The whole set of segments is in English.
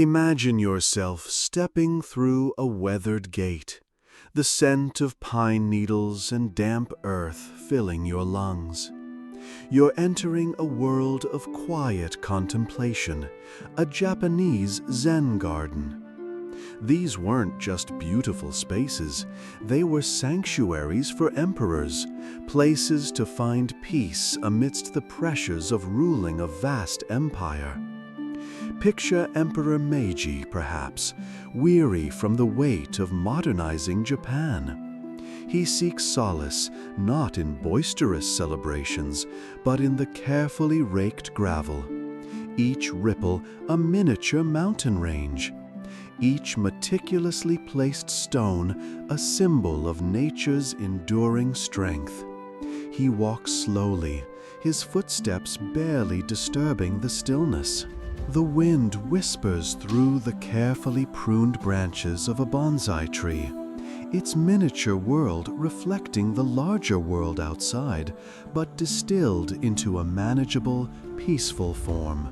Imagine yourself stepping through a weathered gate, the scent of pine needles and damp earth filling your lungs. You're entering a world of quiet contemplation, a Japanese Zen garden. These weren't just beautiful spaces, they were sanctuaries for emperors, places to find peace amidst the pressures of ruling a vast empire. Picture Emperor Meiji, perhaps, weary from the weight of modernizing Japan. He seeks solace not in boisterous celebrations, but in the carefully raked gravel. Each ripple a miniature mountain range. Each meticulously placed stone a symbol of nature's enduring strength. He walks slowly, his footsteps barely disturbing the stillness. The wind whispers through the carefully pruned branches of a bonsai tree, its miniature world reflecting the larger world outside, but distilled into a manageable, peaceful form.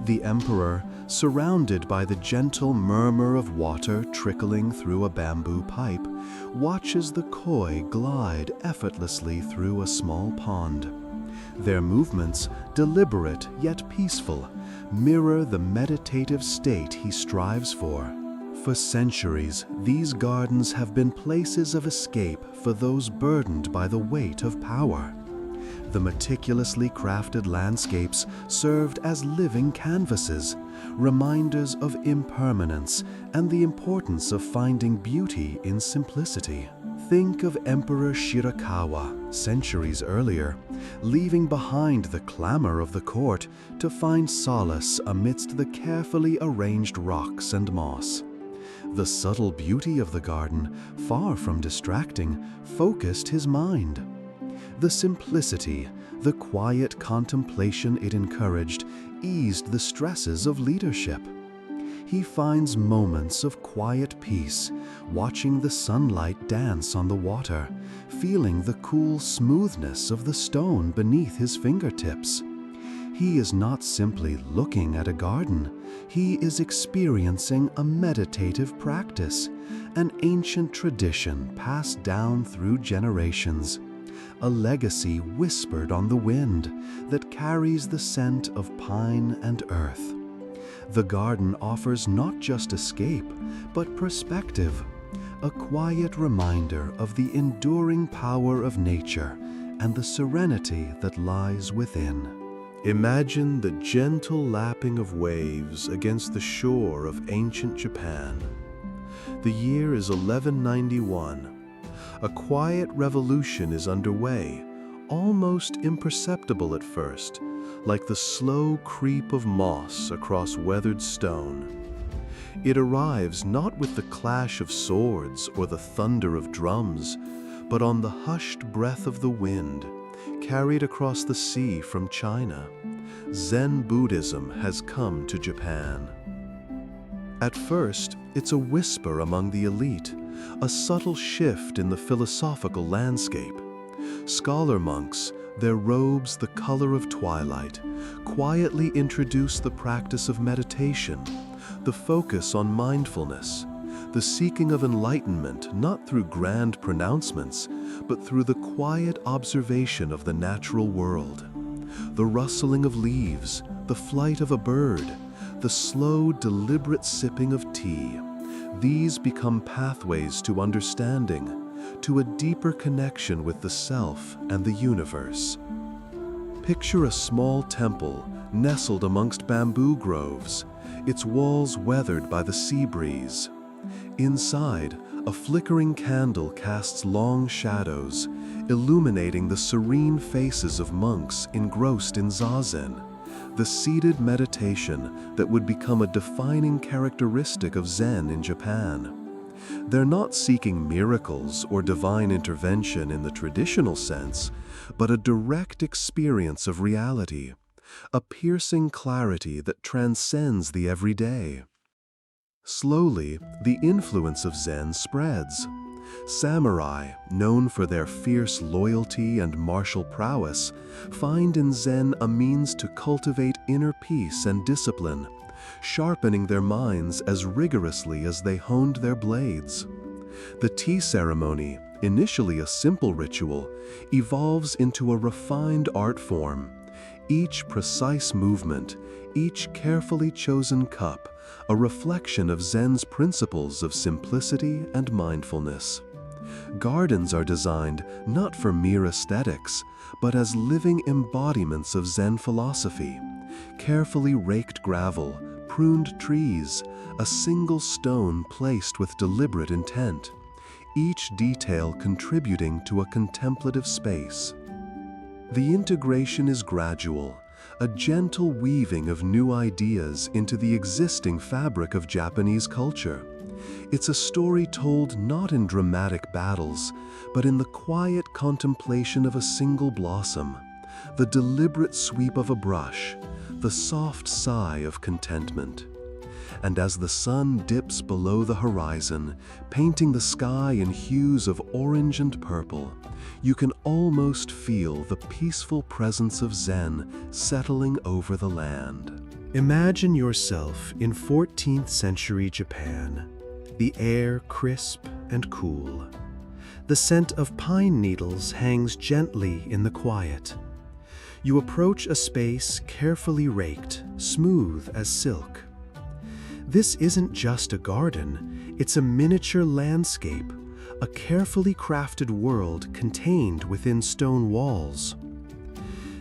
The emperor, surrounded by the gentle murmur of water trickling through a bamboo pipe, watches the koi glide effortlessly through a small pond. Their movements, deliberate yet peaceful, mirror the meditative state he strives for. For centuries, these gardens have been places of escape for those burdened by the weight of power. The meticulously crafted landscapes served as living canvases, reminders of impermanence and the importance of finding beauty in simplicity. Think of Emperor Shirakawa, centuries earlier, leaving behind the clamor of the court to find solace amidst the carefully arranged rocks and moss. The subtle beauty of the garden, far from distracting, focused his mind. The simplicity, the quiet contemplation it encouraged, eased the stresses of leadership. He finds moments of quiet peace, watching the sunlight dance on the water, feeling the cool smoothness of the stone beneath his fingertips. He is not simply looking at a garden, he is experiencing a meditative practice, an ancient tradition passed down through generations, a legacy whispered on the wind that carries the scent of pine and earth. The garden offers not just escape, but perspective, a quiet reminder of the enduring power of nature and the serenity that lies within. Imagine the gentle lapping of waves against the shore of ancient Japan. The year is 1191. A quiet revolution is underway, almost imperceptible at first, like the slow creep of moss across weathered stone. It arrives not with the clash of swords or the thunder of drums, but on the hushed breath of the wind, carried across the sea from China. Zen Buddhism has come to Japan. At first, it's a whisper among the elite, a subtle shift in the philosophical landscape. Scholar monks, their robes the color of twilight, quietly introduce the practice of meditation, the focus on mindfulness, the seeking of enlightenment not through grand pronouncements, but through the quiet observation of the natural world. The rustling of leaves, the flight of a bird, the slow, deliberate sipping of tea, these become pathways to understanding, to a deeper connection with the self and the universe. Picture a small temple nestled amongst bamboo groves, its walls weathered by the sea breeze. Inside, a flickering candle casts long shadows, illuminating the serene faces of monks engrossed in zazen, the seated meditation that would become a defining characteristic of Zen in Japan. They're not seeking miracles or divine intervention in the traditional sense, but a direct experience of reality, a piercing clarity that transcends the everyday. Slowly, the influence of Zen spreads. Samurai, known for their fierce loyalty and martial prowess, find in Zen a means to cultivate inner peace and discipline, sharpening their minds as rigorously as they honed their blades. The tea ceremony, initially a simple ritual, evolves into a refined art form. Each precise movement, each carefully chosen cup, a reflection of Zen's principles of simplicity and mindfulness. Gardens are designed not for mere aesthetics, but as living embodiments of Zen philosophy. Carefully raked gravel, pruned trees, a single stone placed with deliberate intent, each detail contributing to a contemplative space. The integration is gradual, a gentle weaving of new ideas into the existing fabric of Japanese culture. It's a story told not in dramatic battles, but in the quiet contemplation of a single blossom, the deliberate sweep of a brush, the soft sigh of contentment. And as the sun dips below the horizon, painting the sky in hues of orange and purple, you can almost feel the peaceful presence of Zen settling over the land. Imagine yourself in 14th century Japan, the air crisp and cool. The scent of pine needles hangs gently in the quiet. You approach a space carefully raked, smooth as silk. This isn't just a garden, it's a miniature landscape, a carefully crafted world contained within stone walls.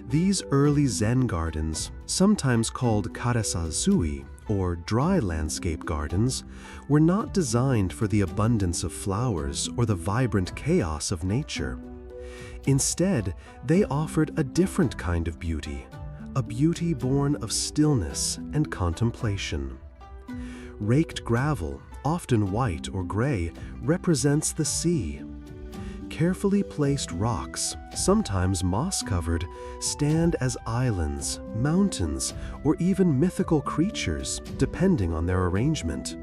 These early Zen gardens, sometimes called Karesansui, or dry landscape gardens, were not designed for the abundance of flowers or the vibrant chaos of nature. Instead, they offered a different kind of beauty, a beauty born of stillness and contemplation. Raked gravel, often white or gray, represents the sea. Carefully placed rocks, sometimes moss-covered, stand as islands, mountains, or even mythical creatures, depending on their arrangement.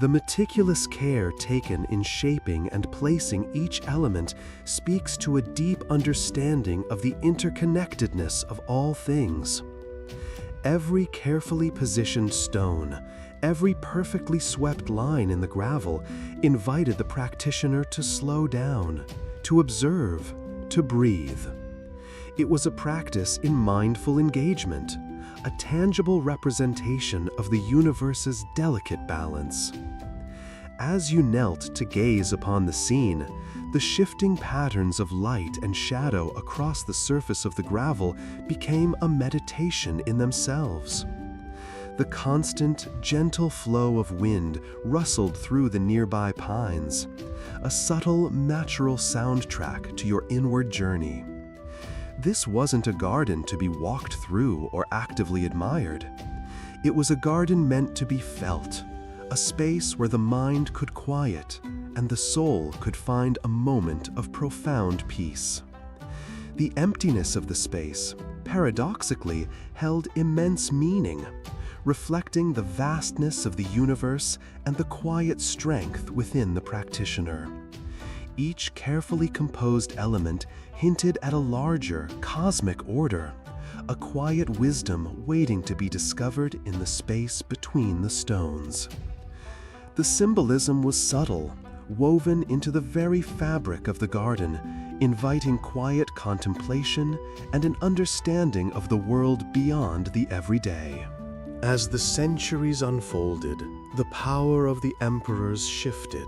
The meticulous care taken in shaping and placing each element speaks to a deep understanding of the interconnectedness of all things. Every carefully positioned stone, every perfectly swept line in the gravel invited the practitioner to slow down, to observe, to breathe. It was a practice in mindful engagement, a tangible representation of the universe's delicate balance. As you knelt to gaze upon the scene, the shifting patterns of light and shadow across the surface of the gravel became a meditation in themselves. The constant, gentle flow of wind rustled through the nearby pines, a subtle, natural soundtrack to your inward journey. This wasn't a garden to be walked through or actively admired. It was a garden meant to be felt, a space where the mind could quiet and the soul could find a moment of profound peace. The emptiness of the space, paradoxically, held immense meaning, reflecting the vastness of the universe and the quiet strength within the practitioner. Each carefully composed element hinted at a larger, cosmic order, a quiet wisdom waiting to be discovered in the space between the stones. The symbolism was subtle, woven into the very fabric of the garden, inviting quiet contemplation and an understanding of the world beyond the everyday. As the centuries unfolded, the power of the emperors shifted.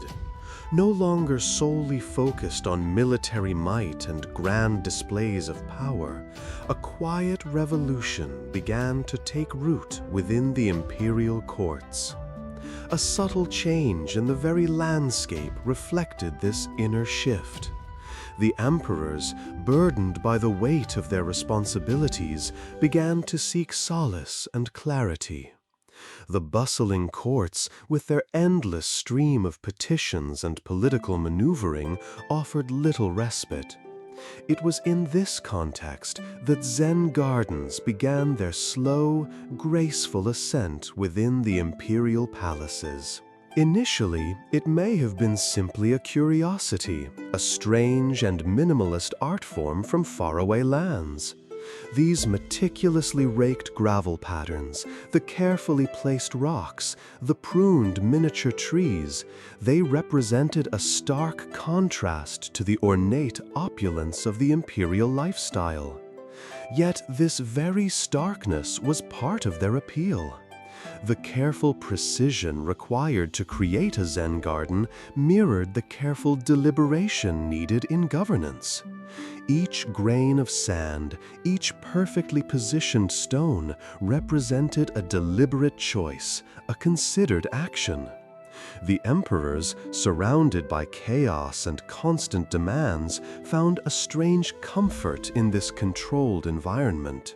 No longer solely focused on military might and grand displays of power, a quiet revolution began to take root within the imperial courts. A subtle change in the very landscape reflected this inner shift. The emperors, burdened by the weight of their responsibilities, began to seek solace and clarity. The bustling courts, with their endless stream of petitions and political maneuvering, offered little respite. It was in this context that Zen gardens began their slow, graceful ascent within the imperial palaces. Initially, it may have been simply a curiosity, a strange and minimalist art form from faraway lands. These meticulously raked gravel patterns, the carefully placed rocks, the pruned miniature trees, they represented a stark contrast to the ornate opulence of the imperial lifestyle. Yet this very starkness was part of their appeal. The careful precision required to create a Zen garden mirrored the careful deliberation needed in governance. Each grain of sand, each perfectly positioned stone represented a deliberate choice, a considered action. The emperors, surrounded by chaos and constant demands, found a strange comfort in this controlled environment.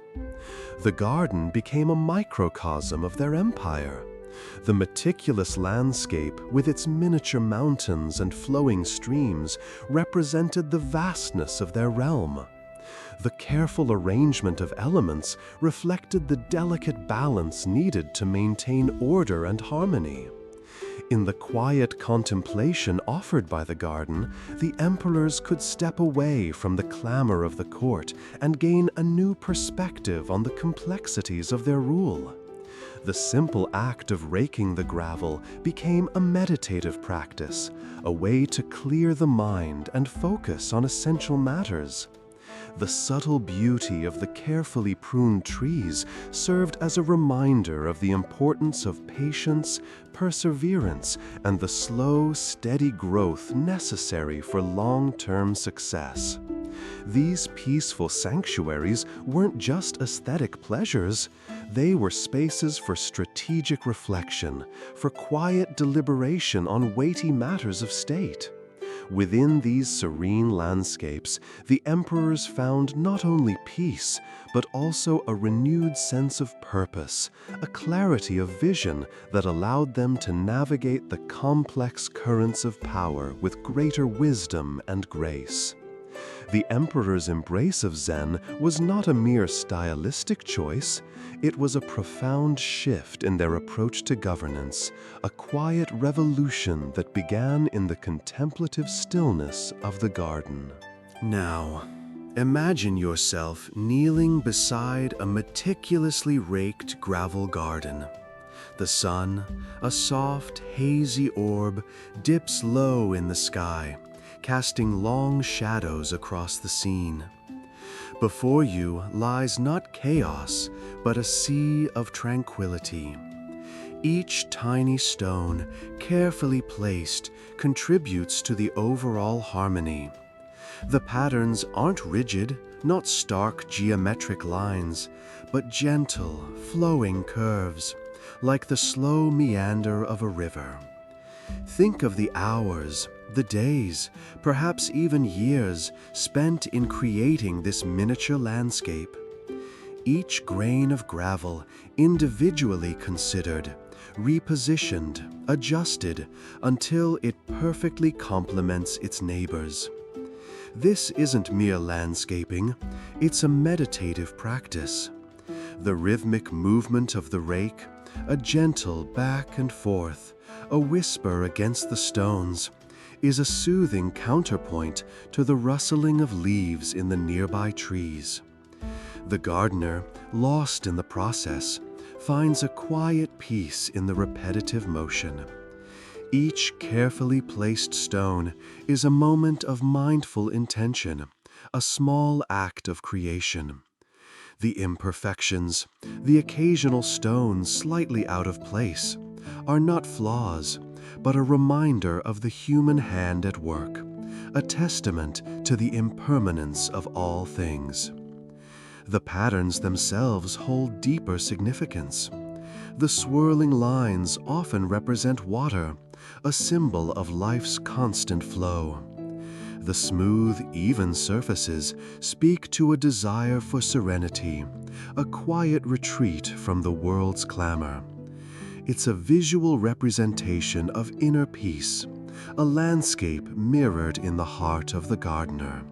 The garden became a microcosm of their empire. The meticulous landscape, with its miniature mountains and flowing streams, represented the vastness of their realm. The careful arrangement of elements reflected the delicate balance needed to maintain order and harmony. In the quiet contemplation offered by the garden, the emperors could step away from the clamor of the court and gain a new perspective on the complexities of their rule. The simple act of raking the gravel became a meditative practice, a way to clear the mind and focus on essential matters. The subtle beauty of the carefully pruned trees served as a reminder of the importance of patience, perseverance, and the slow, steady growth necessary for long-term success. These peaceful sanctuaries weren't just aesthetic pleasures. They were spaces for strategic reflection, for quiet deliberation on weighty matters of state. Within these serene landscapes, the emperors found not only peace, but also a renewed sense of purpose, a clarity of vision that allowed them to navigate the complex currents of power with greater wisdom and grace. The emperor's embrace of Zen was not a mere stylistic choice. It was a profound shift in their approach to governance, a quiet revolution that began in the contemplative stillness of the garden. Now, imagine yourself kneeling beside a meticulously raked gravel garden. The sun, a soft, hazy orb, dips low in the sky, casting long shadows across the scene. Before you lies not chaos, but a sea of tranquility. Each tiny stone, carefully placed, contributes to the overall harmony. The patterns aren't rigid, not stark geometric lines, but gentle, flowing curves, like the slow meander of a river. Think of the hours, the days, perhaps even years spent in creating this miniature landscape. Each grain of gravel, individually considered, repositioned, adjusted, until it perfectly complements its neighbors. This isn't mere landscaping, it's a meditative practice. The rhythmic movement of the rake, a gentle back and forth, a whisper against the stones, is a soothing counterpoint to the rustling of leaves in the nearby trees. The gardener, lost in the process, finds a quiet peace in the repetitive motion. Each carefully placed stone is a moment of mindful intention, a small act of creation. The imperfections, the occasional stone slightly out of place, are not flaws, but a reminder of the human hand at work, a testament to the impermanence of all things. The patterns themselves hold deeper significance. The swirling lines often represent water, a symbol of life's constant flow. The smooth, even surfaces speak to a desire for serenity, a quiet retreat from the world's clamor. It's a visual representation of inner peace, a landscape mirrored in the heart of the gardener.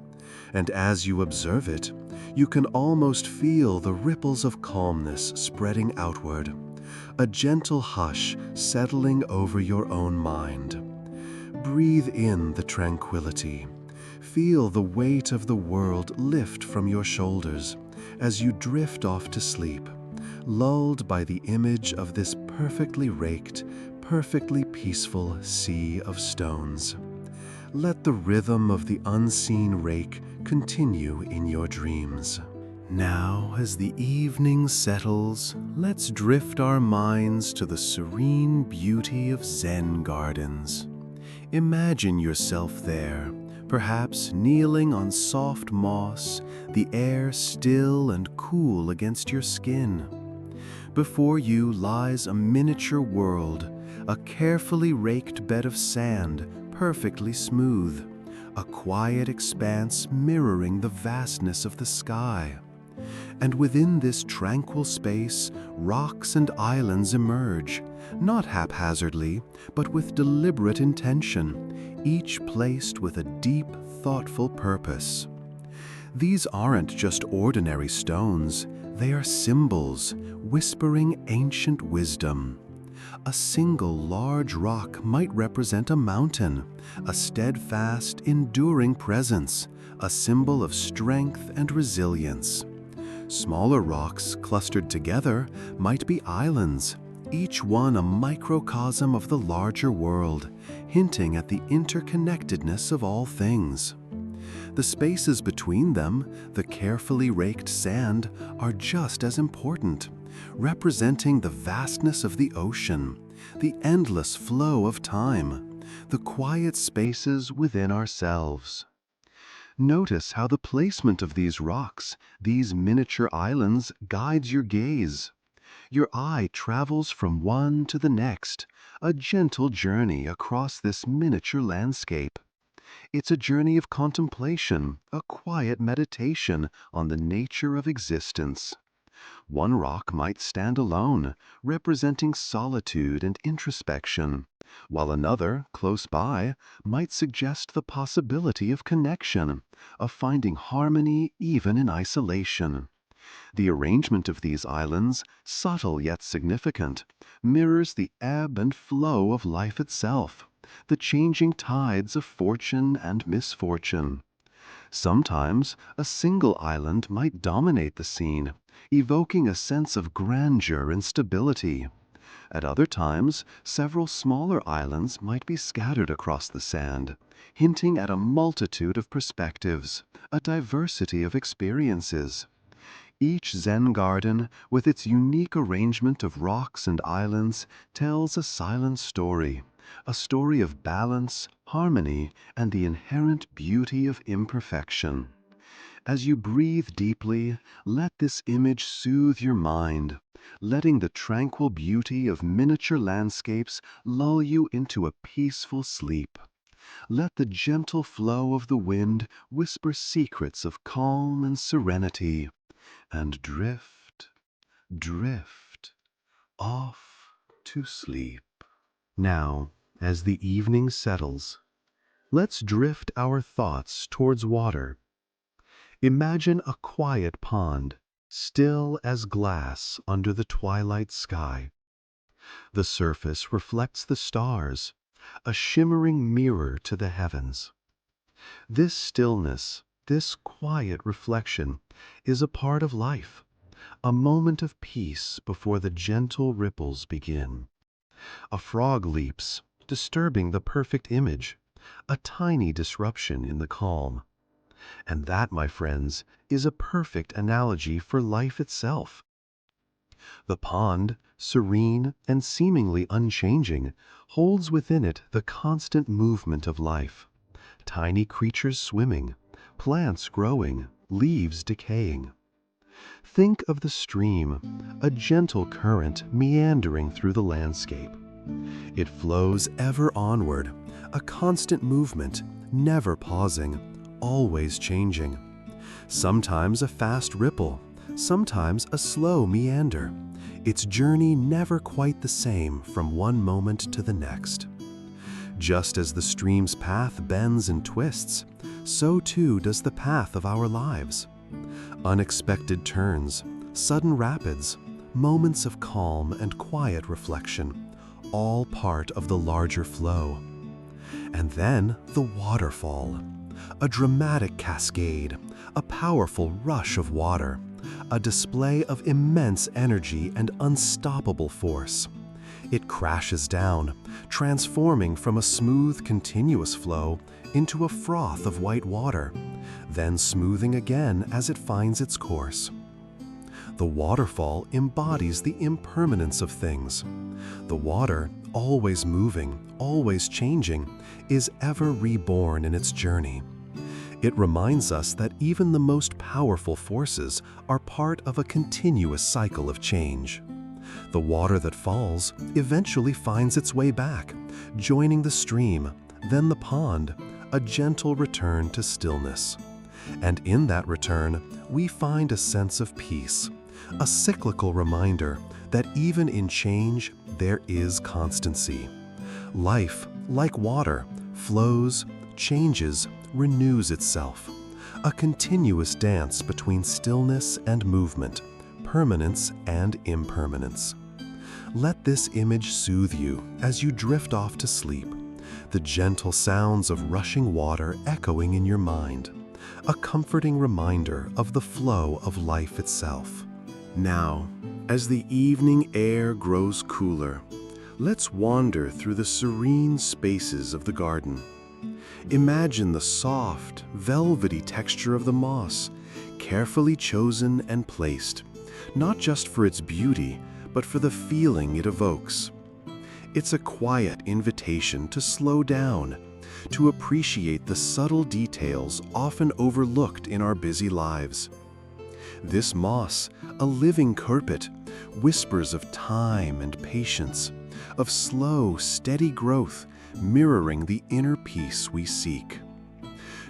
And as you observe it, you can almost feel the ripples of calmness spreading outward, a gentle hush settling over your own mind. Breathe in the tranquility. Feel the weight of the world lift from your shoulders as you drift off to sleep, lulled by the image of this perfectly raked, perfectly peaceful sea of stones. Let the rhythm of the unseen rake continue in your dreams. Now, as the evening settles, let's drift our minds to the serene beauty of Zen gardens. Imagine yourself there, perhaps kneeling on soft moss, the air still and cool against your skin. Before you lies a miniature world, a carefully raked bed of sand, perfectly smooth, a quiet expanse mirroring the vastness of the sky. And within this tranquil space, rocks and islands emerge, not haphazardly, but with deliberate intention, each placed with a deep, thoughtful purpose. These aren't just ordinary stones, they are symbols, whispering ancient wisdom. A single large rock might represent a mountain, a steadfast, enduring presence, a symbol of strength and resilience. Smaller rocks clustered together might be islands, each one a microcosm of the larger world, hinting at the interconnectedness of all things. The spaces between them, the carefully raked sand, are just as important, representing the vastness of the ocean, the endless flow of time, the quiet spaces within ourselves. Notice how the placement of these rocks, these miniature islands, guides your gaze. Your eye travels from one to the next, a gentle journey across this miniature landscape. It's a journey of contemplation, a quiet meditation on the nature of existence. One rock might stand alone, representing solitude and introspection, while another, close by, might suggest the possibility of connection, of finding harmony even in isolation. The arrangement of these islands, subtle yet significant, mirrors the ebb and flow of life itself, the changing tides of fortune and misfortune. Sometimes a single island might dominate the scene, evoking a sense of grandeur and stability. At other times, several smaller islands might be scattered across the sand, hinting at a multitude of perspectives, a diversity of experiences. Each Zen garden, with its unique arrangement of rocks and islands, tells a silent story, a story of balance, harmony, and the inherent beauty of imperfection. As you breathe deeply, let this image soothe your mind, letting the tranquil beauty of miniature landscapes lull you into a peaceful sleep. Let the gentle flow of the wind whisper secrets of calm and serenity, and drift, drift off to sleep. Now, as the evening settles, let's drift our thoughts towards water. Imagine a quiet pond, still as glass under the twilight sky. The surface reflects the stars, a shimmering mirror to the heavens. This stillness, this quiet reflection, is a part of life, a moment of peace before the gentle ripples begin. A frog leaps, disturbing the perfect image, a tiny disruption in the calm. And that, my friends, is a perfect analogy for life itself. The pond, serene and seemingly unchanging, holds within it the constant movement of life. Tiny creatures swimming, plants growing, leaves decaying. Think of the stream, a gentle current meandering through the landscape. It flows ever onward, a constant movement, never pausing, always changing. Sometimes a fast ripple, sometimes a slow meander. Its journey never quite the same from one moment to the next. Just as the stream's path bends and twists, so too does the path of our lives. Unexpected turns, sudden rapids, moments of calm and quiet reflection, all part of the larger flow. And then the waterfall, a dramatic cascade, a powerful rush of water, a display of immense energy and unstoppable force. It crashes down, transforming from a smooth, continuous flow into a froth of white water, then smoothing again as it finds its course. The waterfall embodies the impermanence of things. The water, always moving, always changing, is ever reborn in its journey. It reminds us that even the most powerful forces are part of a continuous cycle of change. The water that falls eventually finds its way back, joining the stream, then the pond, a gentle return to stillness. And in that return, we find a sense of peace, a cyclical reminder that even in change, there is constancy. Life, like water, flows, changes, renews itself, a continuous dance between stillness and movement, permanence and impermanence. Let this image soothe you as you drift off to sleep, the gentle sounds of rushing water echoing in your mind, a comforting reminder of the flow of life itself. Now, as the evening air grows cooler, let's wander through the serene spaces of the garden. Imagine the soft, velvety texture of the moss, carefully chosen and placed, not just for its beauty, but for the feeling it evokes. It's a quiet invitation to slow down, to appreciate the subtle details often overlooked in our busy lives. This moss, a living carpet, whispers of time and patience, of slow, steady growth, mirroring the inner peace we seek.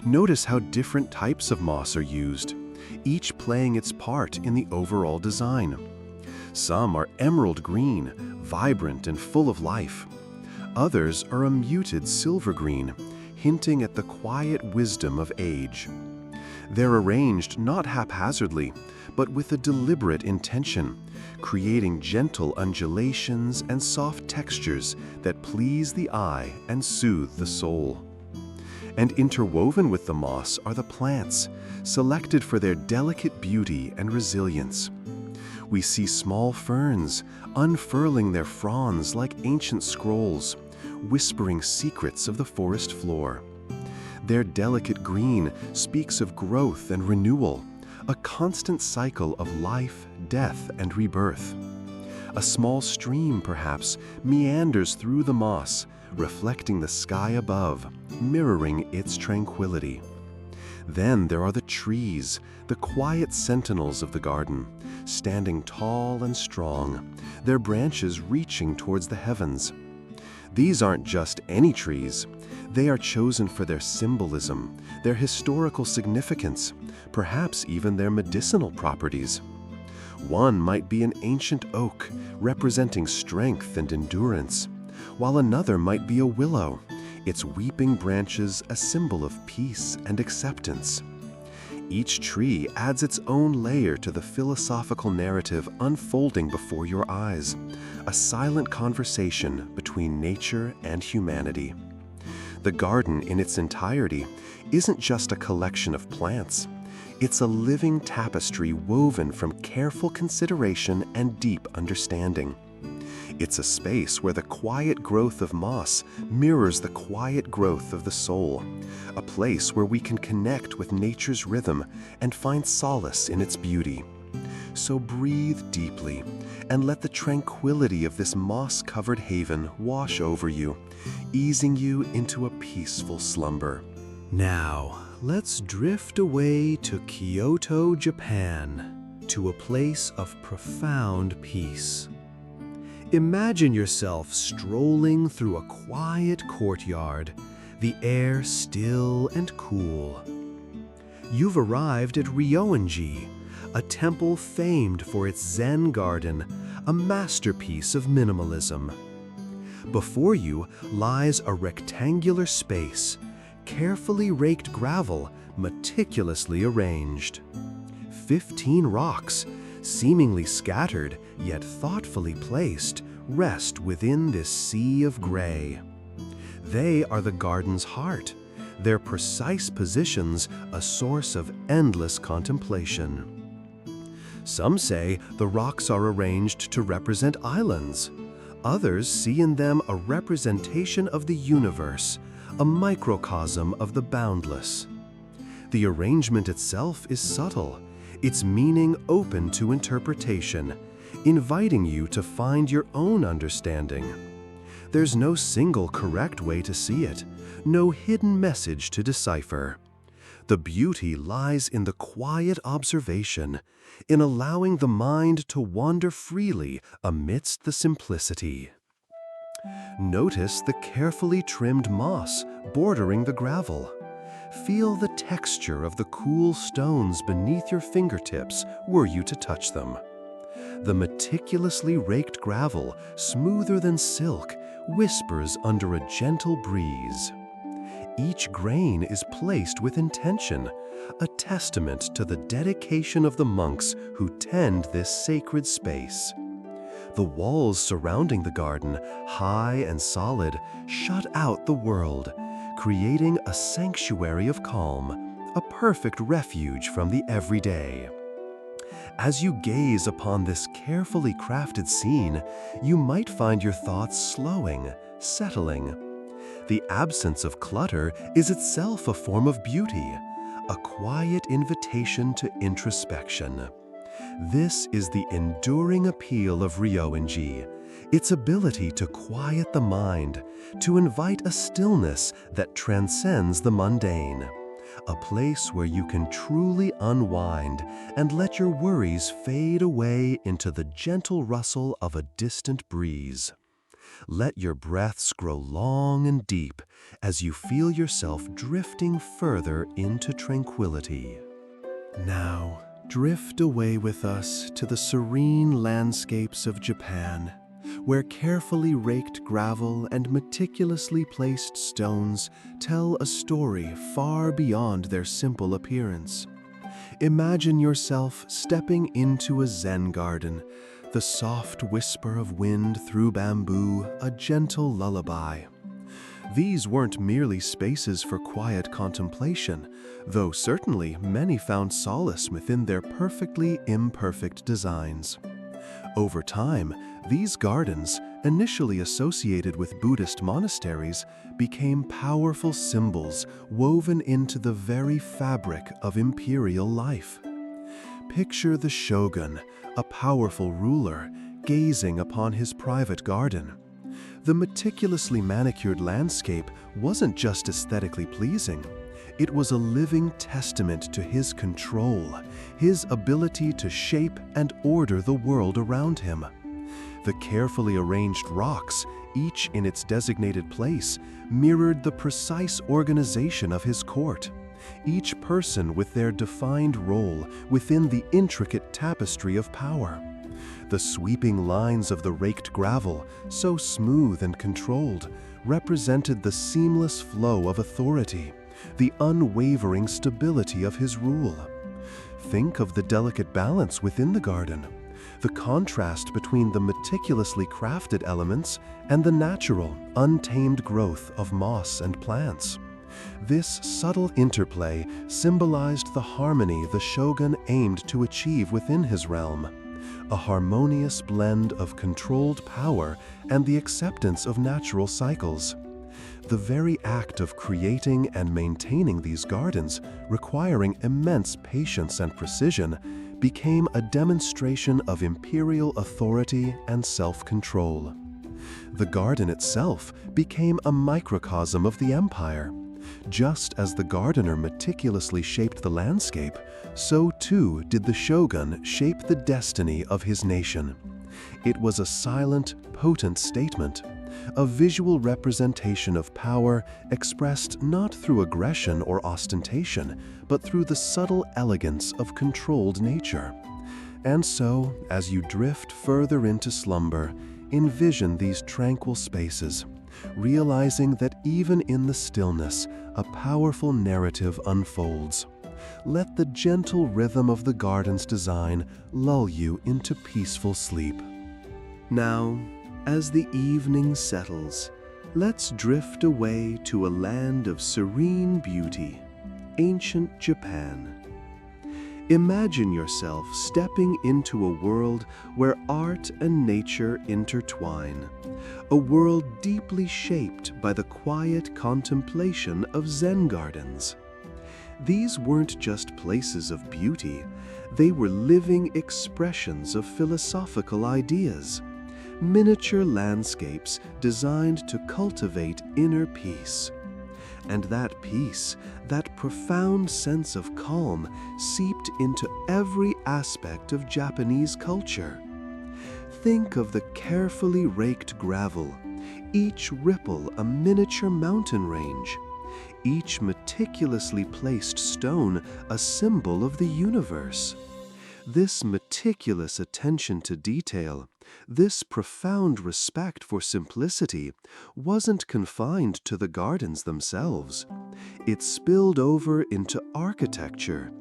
Notice how different types of moss are used, each playing its part in the overall design. Some are emerald green, vibrant and full of life. Others are a muted silver green, hinting at the quiet wisdom of age. They're arranged not haphazardly, but with a deliberate intention, creating gentle undulations and soft textures that please the eye and soothe the soul. And interwoven with the moss are the plants, selected for their delicate beauty and resilience. We see small ferns unfurling their fronds like ancient scrolls, whispering secrets of the forest floor. Their delicate green speaks of growth and renewal, a constant cycle of life, death, and rebirth. A small stream, perhaps, meanders through the moss, reflecting the sky above, mirroring its tranquility. Then there are the trees, the quiet sentinels of the garden, standing tall and strong, their branches reaching towards the heavens. These aren't just any trees. They are chosen for their symbolism, their historical significance, perhaps even their medicinal properties. One might be an ancient oak, representing strength and endurance, while another might be a willow, its weeping branches a symbol of peace and acceptance. Each tree adds its own layer to the philosophical narrative unfolding before your eyes, a silent conversation between nature and humanity. The garden in its entirety isn't just a collection of plants. It's a living tapestry woven from careful consideration and deep understanding. It's a space where the quiet growth of moss mirrors the quiet growth of the soul, a place where we can connect with nature's rhythm and find solace in its beauty. So breathe deeply and let the tranquility of this moss-covered haven wash over you, easing you into a peaceful slumber. Now, let's drift away to Kyoto, Japan, to a place of profound peace. Imagine yourself strolling through a quiet courtyard, the air still and cool. You've arrived at Ryoan-ji, a temple famed for its Zen garden, a masterpiece of minimalism. Before you lies a rectangular space, carefully raked gravel, meticulously arranged. 15 rocks, seemingly scattered, yet thoughtfully placed, rest within this sea of gray. They are the garden's heart, their precise positions a source of endless contemplation. Some say the rocks are arranged to represent islands. Others see in them a representation of the universe, a microcosm of the boundless. The arrangement itself is subtle, its meaning open to interpretation, inviting you to find your own understanding. There's no single correct way to see it, no hidden message to decipher. The beauty lies in the quiet observation, in allowing the mind to wander freely amidst the simplicity. Notice the carefully trimmed moss bordering the gravel. Feel the texture of the cool stones beneath your fingertips were you to touch them. The meticulously raked gravel, smoother than silk, whispers under a gentle breeze. Each grain is placed with intention, a testament to the dedication of the monks who tend this sacred space. The walls surrounding the garden, high and solid, shut out the world, creating a sanctuary of calm, a perfect refuge from the everyday. As you gaze upon this carefully crafted scene, you might find your thoughts slowing, settling. The absence of clutter is itself a form of beauty, a quiet invitation to introspection. This is the enduring appeal of Ryoan-ji, its ability to quiet the mind, to invite a stillness that transcends the mundane, a place where you can truly unwind and let your worries fade away into the gentle rustle of a distant breeze. Let your breaths grow long and deep as you feel yourself drifting further into tranquility. Now, drift away with us to the serene landscapes of Japan, where carefully raked gravel and meticulously placed stones tell a story far beyond their simple appearance. Imagine yourself stepping into a Zen garden, the soft whisper of wind through bamboo, a gentle lullaby. These weren't merely spaces for quiet contemplation, though certainly many found solace within their perfectly imperfect designs. Over time, these gardens, initially associated with Buddhist monasteries, became powerful symbols woven into the very fabric of imperial life. Picture the shogun, a powerful ruler, gazing upon his private garden. The meticulously manicured landscape wasn't just aesthetically pleasing. It was a living testament to his control, his ability to shape and order the world around him. The carefully arranged rocks, each in its designated place, mirrored the precise organization of his court, each person with their defined role within the intricate tapestry of power. The sweeping lines of the raked gravel, so smooth and controlled, represented the seamless flow of authority, the unwavering stability of his rule. Think of the delicate balance within the garden, the contrast between the meticulously crafted elements and the natural, untamed growth of moss and plants. This subtle interplay symbolized the harmony the shogun aimed to achieve within his realm, a harmonious blend of controlled power and the acceptance of natural cycles. The very act of creating and maintaining these gardens, requiring immense patience and precision, became a demonstration of imperial authority and self-control. The garden itself became a microcosm of the empire. Just as the gardener meticulously shaped the landscape, so too did the shogun shape the destiny of his nation. It was a silent, potent statement, a visual representation of power expressed not through aggression or ostentation, but through the subtle elegance of controlled nature. And so, as you drift further into slumber, envision these tranquil spaces, realizing that even in the stillness, a powerful narrative unfolds. Let the gentle rhythm of the garden's design lull you into peaceful sleep. Now, as the evening settles, let's drift away to a land of serene beauty, ancient Japan. Imagine yourself stepping into a world where art and nature intertwine, a world deeply shaped by the quiet contemplation of Zen gardens. These weren't just places of beauty, they were living expressions of philosophical ideas, miniature landscapes designed to cultivate inner peace. And that peace, that profound sense of calm, seeped into every aspect of Japanese culture. Think of the carefully raked gravel, each ripple a miniature mountain range, each meticulously placed stone a symbol of the universe. This meticulous attention to detail, this profound respect for simplicity, wasn't confined to the gardens themselves. It spilled over into architecture,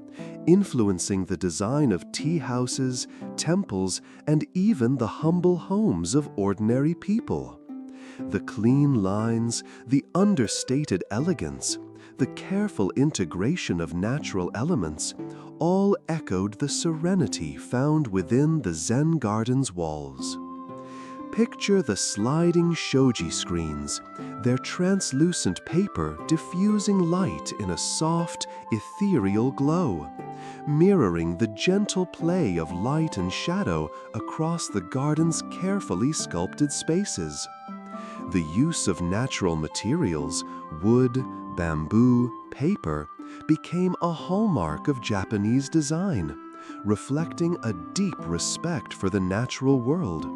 influencing the design of tea houses, temples, and even the humble homes of ordinary people. The clean lines, the understated elegance, the careful integration of natural elements, all echoed the serenity found within the Zen garden's walls. Picture the sliding shoji screens, their translucent paper diffusing light in a soft, ethereal glow, mirroring the gentle play of light and shadow across the garden's carefully sculpted spaces. The use of natural materials, wood, bamboo, paper, became a hallmark of Japanese design, reflecting a deep respect for the natural world,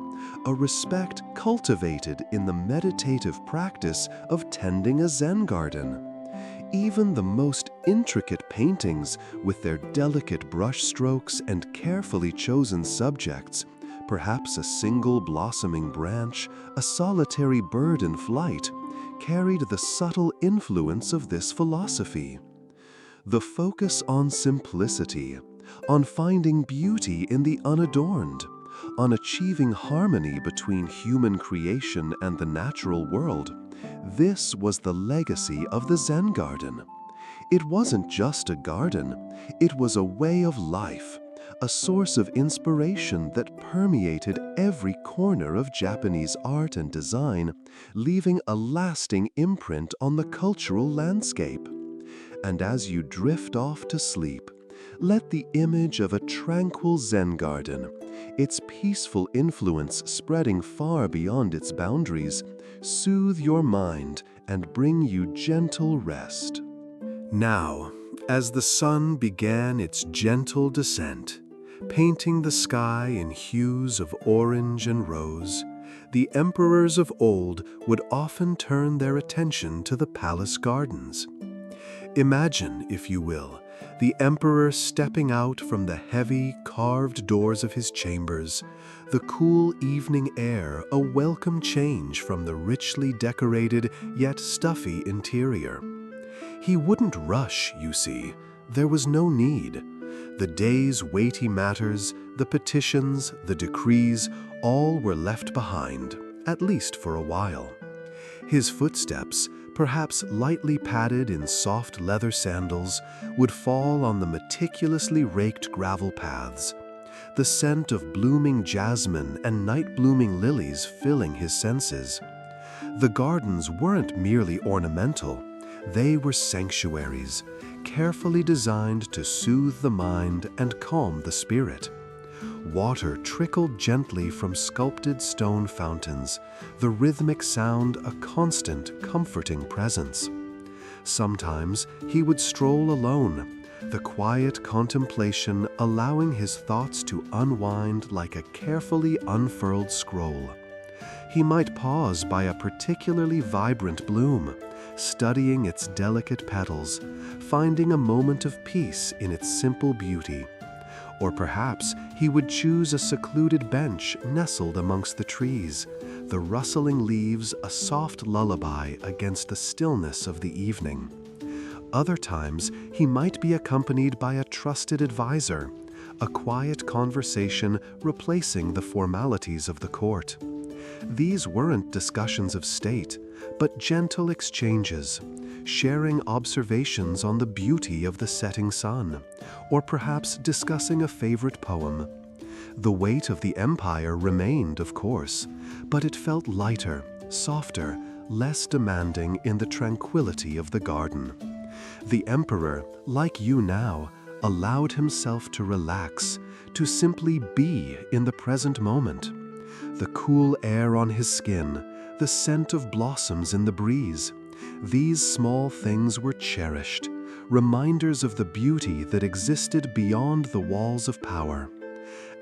a respect cultivated in the meditative practice of tending a Zen garden. Even the most intricate paintings, with their delicate brush strokes and carefully chosen subjects, perhaps a single blossoming branch, a solitary bird in flight, carried the subtle influence of this philosophy. The focus on simplicity, on finding beauty in the unadorned, on achieving harmony between human creation and the natural world, this was the legacy of the Zen garden. It wasn't just a garden, it was a way of life, a source of inspiration that permeated every corner of Japanese art and design, leaving a lasting imprint on the cultural landscape. And as you drift off to sleep, let the image of a tranquil Zen garden, its peaceful influence spreading far beyond its boundaries, soothe your mind and bring you gentle rest. Now, as the sun began its gentle descent, painting the sky in hues of orange and rose, the emperors of old would often turn their attention to the palace gardens. Imagine, if you will, the emperor stepping out from the heavy, carved doors of his chambers, the cool evening air a welcome change from the richly decorated yet stuffy interior. He wouldn't rush, you see. There was no need. The day's weighty matters, the petitions, the decrees, all were left behind, at least for a while. His footsteps, perhaps lightly padded in soft leather sandals, would fall on the meticulously raked gravel paths, the scent of blooming jasmine and night-blooming lilies filling his senses. The gardens weren't merely ornamental, they were sanctuaries, carefully designed to soothe the mind and calm the spirit. Water trickled gently from sculpted stone fountains, the rhythmic sound a constant, comforting presence. Sometimes he would stroll alone, the quiet contemplation allowing his thoughts to unwind like a carefully unfurled scroll. He might pause by a particularly vibrant bloom, studying its delicate petals, finding a moment of peace in its simple beauty. Or perhaps he would choose a secluded bench nestled amongst the trees, the rustling leaves a soft lullaby against the stillness of the evening. Other times, he might be accompanied by a trusted advisor, a quiet conversation replacing the formalities of the court. These weren't discussions of state, but gentle exchanges, sharing observations on the beauty of the setting sun, or perhaps discussing a favorite poem. The weight of the empire remained, of course, but it felt lighter, softer, less demanding in the tranquility of the garden. The emperor, like you now, allowed himself to relax, to simply be in the present moment. The cool air on his skin, the scent of blossoms in the breeze, these small things were cherished, reminders of the beauty that existed beyond the walls of power.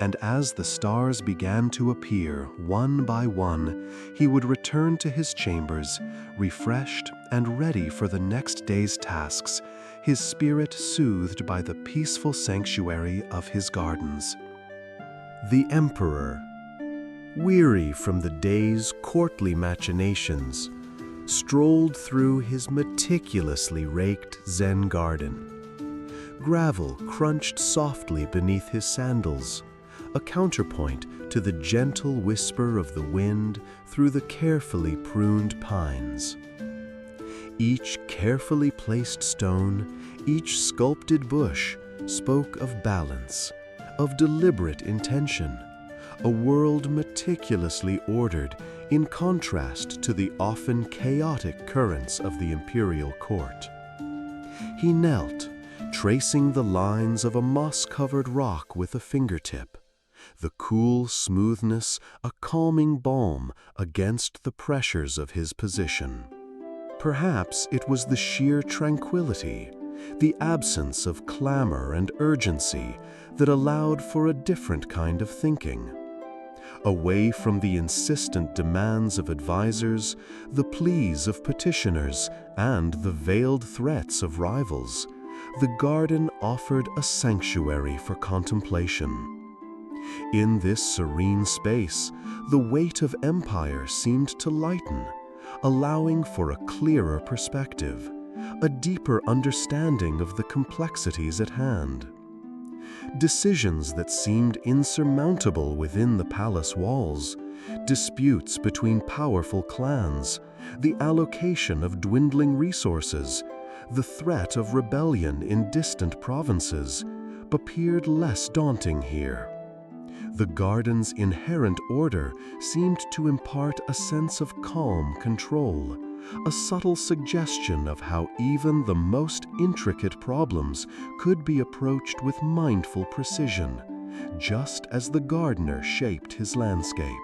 And as the stars began to appear one by one, he would return to his chambers, refreshed and ready for the next day's tasks, his spirit soothed by the peaceful sanctuary of his gardens. The emperor, weary from the day's courtly machinations, strolled through his meticulously raked Zen garden. Gravel crunched softly beneath his sandals, a counterpoint to the gentle whisper of the wind through the carefully pruned pines. Each carefully placed stone, each sculpted bush, spoke of balance, of deliberate intention, a world meticulously ordered in contrast to the often chaotic currents of the imperial court. He knelt, tracing the lines of a moss-covered rock with a fingertip, the cool smoothness a calming balm against the pressures of his position. Perhaps it was the sheer tranquility, the absence of clamor and urgency that allowed for a different kind of thinking. Away from the insistent demands of advisors, the pleas of petitioners, and the veiled threats of rivals, the garden offered a sanctuary for contemplation. In this serene space, the weight of empire seemed to lighten, allowing for a clearer perspective, a deeper understanding of the complexities at hand. Decisions that seemed insurmountable within the palace walls, disputes between powerful clans, the allocation of dwindling resources, the threat of rebellion in distant provinces, appeared less daunting here. The garden's inherent order seemed to impart a sense of calm control, a subtle suggestion of how even the most intricate problems could be approached with mindful precision, just as the gardener shaped his landscape.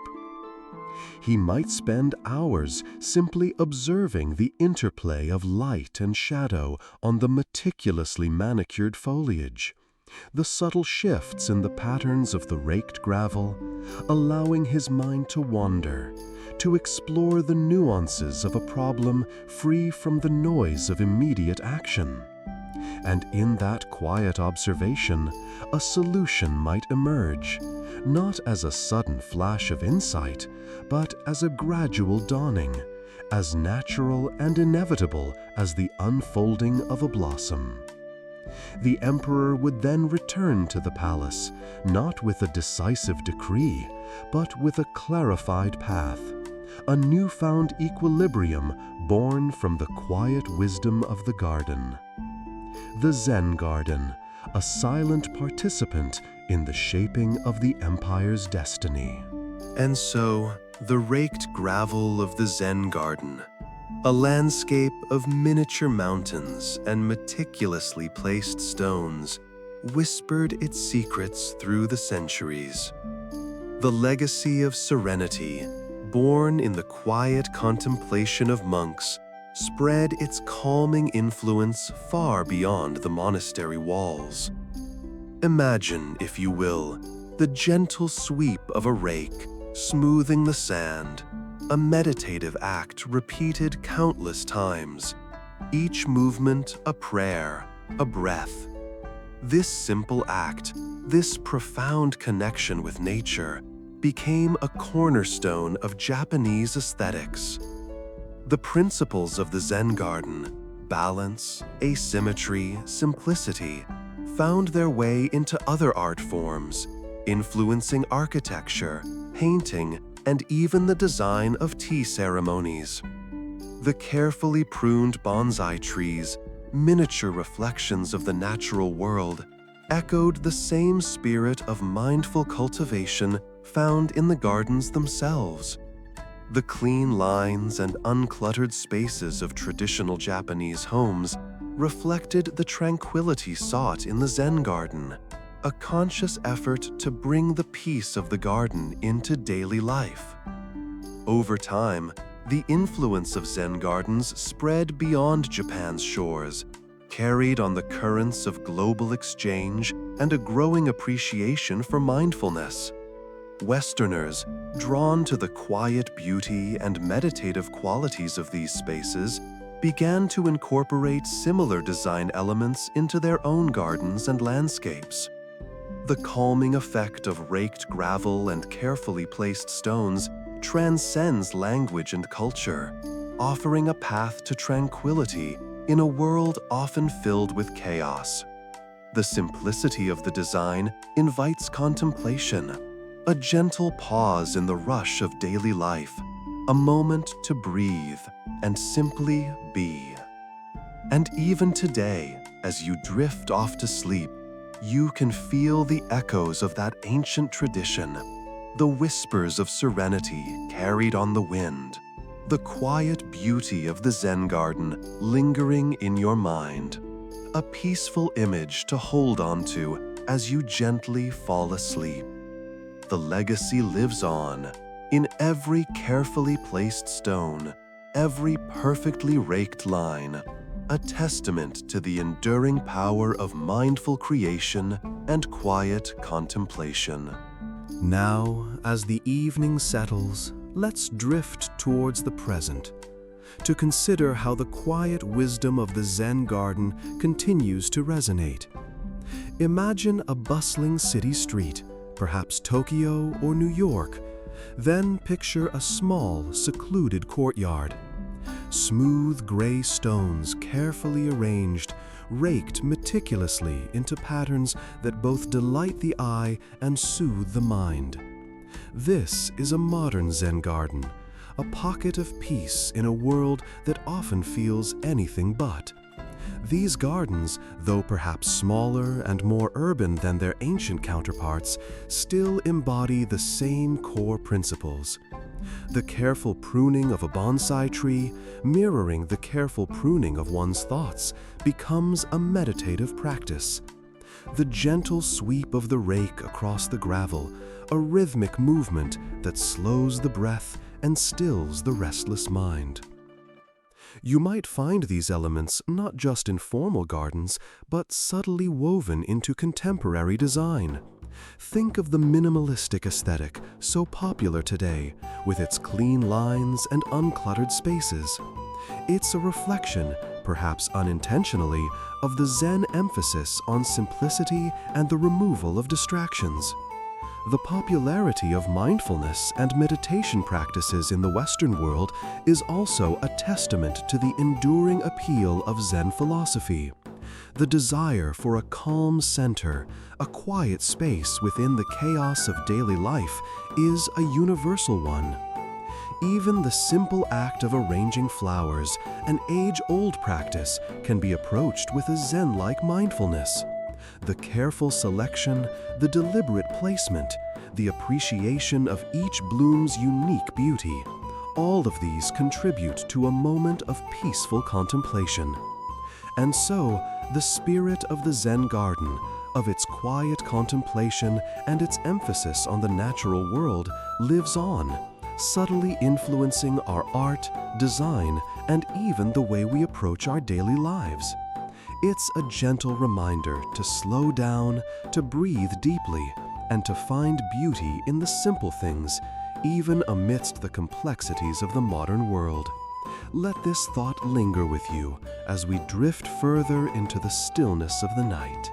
He might spend hours simply observing the interplay of light and shadow on the meticulously manicured foliage, the subtle shifts in the patterns of the raked gravel, allowing his mind to wander, to explore the nuances of a problem free from the noise of immediate action. And in that quiet observation, a solution might emerge, not as a sudden flash of insight, but as a gradual dawning, as natural and inevitable as the unfolding of a blossom. The emperor would then return to the palace, not with a decisive decree, but with a clarified path, a newfound equilibrium born from the quiet wisdom of the garden. The Zen garden, a silent participant in the shaping of the empire's destiny. And so, the raked gravel of the Zen garden, a landscape of miniature mountains and meticulously placed stones, whispered its secrets through the centuries. The legacy of serenity, born in the quiet contemplation of monks, spread its calming influence far beyond the monastery walls. Imagine, if you will, the gentle sweep of a rake, smoothing the sand, a meditative act repeated countless times, each movement a prayer, a breath. This simple act, this profound connection with nature, became a cornerstone of Japanese aesthetics. The principles of the Zen garden, balance, asymmetry, simplicity found their way into other art forms, influencing architecture, painting, and even the design of tea ceremonies. The carefully pruned bonsai trees, miniature reflections of the natural world, echoed the same spirit of mindful cultivation found in the gardens themselves. The clean lines and uncluttered spaces of traditional Japanese homes reflected the tranquility sought in the Zen garden, a conscious effort to bring the peace of the garden into daily life. Over time, the influence of Zen gardens spread beyond Japan's shores, carried on the currents of global exchange and a growing appreciation for mindfulness. Westerners, drawn to the quiet beauty and meditative qualities of these spaces, began to incorporate similar design elements into their own gardens and landscapes. The calming effect of raked gravel and carefully placed stones transcends language and culture, offering a path to tranquility in a world often filled with chaos. The simplicity of the design invites contemplation, a gentle pause in the rush of daily life, a moment to breathe and simply be. And even today, as you drift off to sleep, you can feel the echoes of that ancient tradition, the whispers of serenity carried on the wind, the quiet beauty of the Zen garden lingering in your mind, a peaceful image to hold on to as you gently fall asleep. The legacy lives on in every carefully placed stone, every perfectly raked line, a testament to the enduring power of mindful creation and quiet contemplation. Now, as the evening settles, let's drift towards the present, to consider how the quiet wisdom of the Zen garden continues to resonate. Imagine a bustling city street, perhaps Tokyo or New York. Then picture a small, secluded courtyard. Smooth gray stones carefully arranged, raked meticulously into patterns that both delight the eye and soothe the mind. This is a modern Zen garden, a pocket of peace in a world that often feels anything but. These gardens, though perhaps smaller and more urban than their ancient counterparts, still embody the same core principles. The careful pruning of a bonsai tree, mirroring the careful pruning of one's thoughts, becomes a meditative practice. The gentle sweep of the rake across the gravel, a rhythmic movement that slows the breath and stills the restless mind. You might find these elements not just in formal gardens, but subtly woven into contemporary design. Think of the minimalistic aesthetic so popular today, with its clean lines and uncluttered spaces. It's a reflection, perhaps unintentionally, of the Zen emphasis on simplicity and the removal of distractions. The popularity of mindfulness and meditation practices in the Western world is also a testament to the enduring appeal of Zen philosophy. The desire for a calm center, a quiet space within the chaos of daily life, is a universal one. Even the simple act of arranging flowers, an age-old practice, can be approached with a Zen-like mindfulness. The careful selection, the deliberate placement, the appreciation of each bloom's unique beauty, all of these contribute to a moment of peaceful contemplation. And so, the spirit of the Zen garden, of its quiet contemplation and its emphasis on the natural world, lives on, subtly influencing our art, design, and even the way we approach our daily lives. It's a gentle reminder to slow down, to breathe deeply, and to find beauty in the simple things, even amidst the complexities of the modern world. Let this thought linger with you as we drift further into the stillness of the night.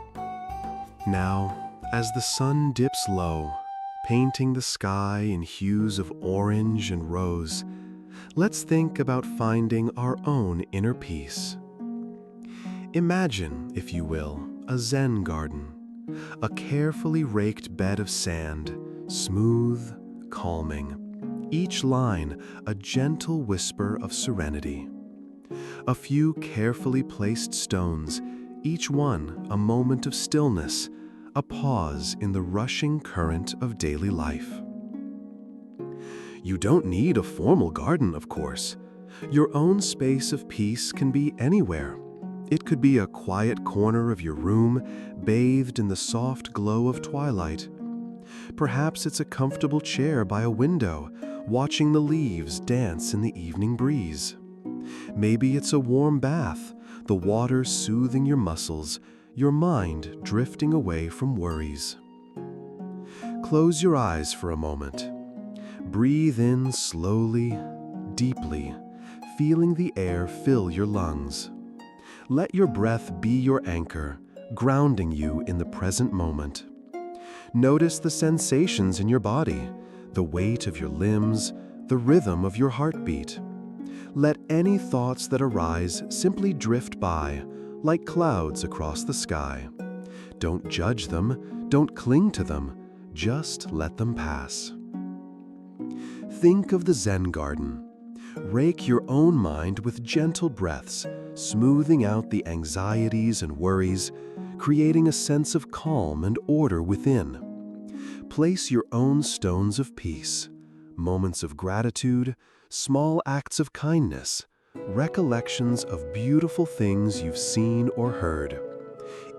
Now, as the sun dips low, painting the sky in hues of orange and rose, let's think about finding our own inner peace. Imagine, if you will, a Zen garden, a carefully raked bed of sand, smooth, calming, each line a gentle whisper of serenity. A few carefully placed stones, each one a moment of stillness, a pause in the rushing current of daily life. You don't need a formal garden, of course. Your own space of peace can be anywhere. It could be a quiet corner of your room, bathed in the soft glow of twilight. Perhaps it's a comfortable chair by a window, watching the leaves dance in the evening breeze. Maybe it's a warm bath, the water soothing your muscles, your mind drifting away from worries. Close your eyes for a moment. Breathe in slowly, deeply, feeling the air fill your lungs. Let your breath be your anchor, grounding you in the present moment. Notice the sensations in your body, the weight of your limbs, the rhythm of your heartbeat. Let any thoughts that arise simply drift by, like clouds across the sky. Don't judge them, don't cling to them, just let them pass. Think of the Zen garden. Rake your own mind with gentle breaths, smoothing out the anxieties and worries, creating a sense of calm and order within. Place your own stones of peace, moments of gratitude, small acts of kindness, recollections of beautiful things you've seen or heard.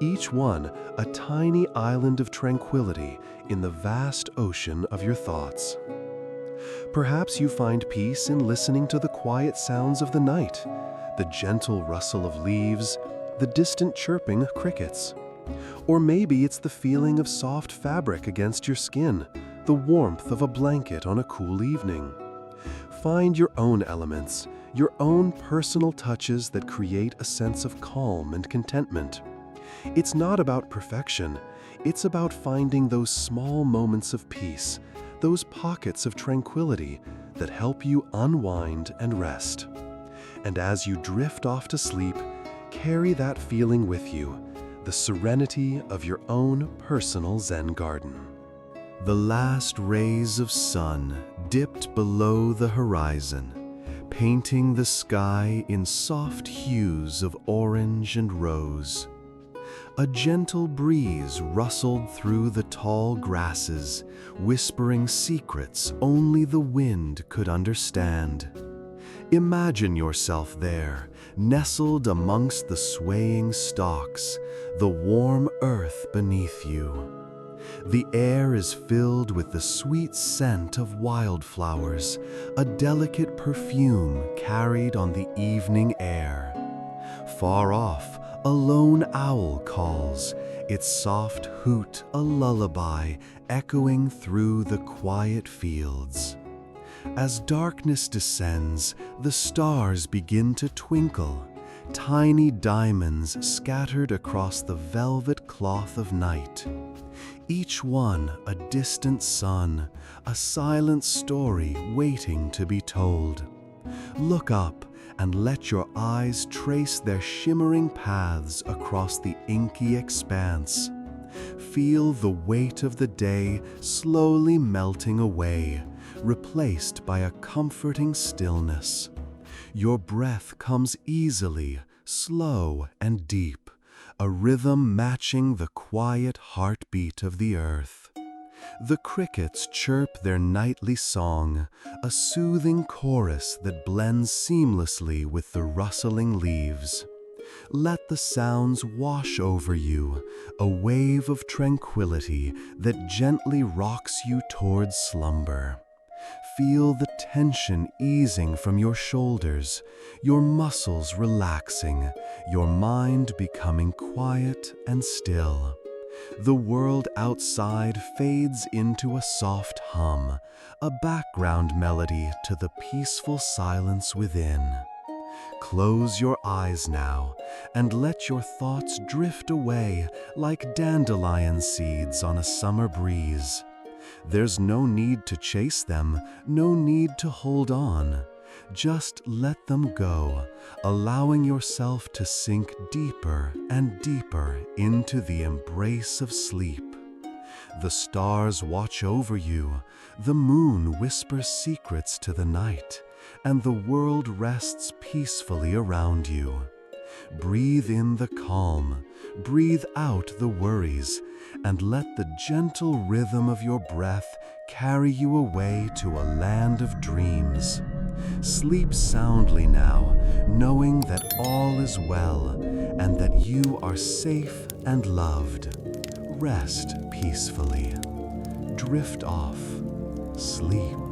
Each one a tiny island of tranquility in the vast ocean of your thoughts. Perhaps you find peace in listening to the quiet sounds of the night, the gentle rustle of leaves, the distant chirping of crickets. Or maybe it's the feeling of soft fabric against your skin, the warmth of a blanket on a cool evening. Find your own elements, your own personal touches that create a sense of calm and contentment. It's not about perfection, it's about finding those small moments of peace, those pockets of tranquility that help you unwind and rest. And as you drift off to sleep, carry that feeling with you, the serenity of your own personal Zen garden. The last rays of sun dipped below the horizon, painting the sky in soft hues of orange and rose. A gentle breeze rustled through the tall grasses, whispering secrets only the wind could understand. Imagine yourself there, nestled amongst the swaying stalks, the warm earth beneath you. The air is filled with the sweet scent of wildflowers, a delicate perfume carried on the evening air. Far off, a lone owl calls, its soft hoot a lullaby echoing through the quiet fields. As darkness descends, the stars begin to twinkle, tiny diamonds scattered across the velvet cloth of night. Each one a distant sun, a silent story waiting to be told. Look up and let your eyes trace their shimmering paths across the inky expanse. Feel the weight of the day slowly melting away, replaced by a comforting stillness. Your breath comes easily, slow and deep, a rhythm matching the quiet heartbeat of the earth. The crickets chirp their nightly song, a soothing chorus that blends seamlessly with the rustling leaves. Let the sounds wash over you, a wave of tranquility that gently rocks you towards slumber. Feel the tension easing from your shoulders, your muscles relaxing, your mind becoming quiet and still. The world outside fades into a soft hum, a background melody to the peaceful silence within. Close your eyes now and let your thoughts drift away like dandelion seeds on a summer breeze. There's no need to chase them, no need to hold on. Just let them go, allowing yourself to sink deeper and deeper into the embrace of sleep. The stars watch over you, the moon whispers secrets to the night, and the world rests peacefully around you. Breathe in the calm, breathe out the worries, and let the gentle rhythm of your breath carry you away to a land of dreams. Sleep soundly now, knowing that all is well and that you are safe and loved. Rest peacefully. Drift off. Sleep.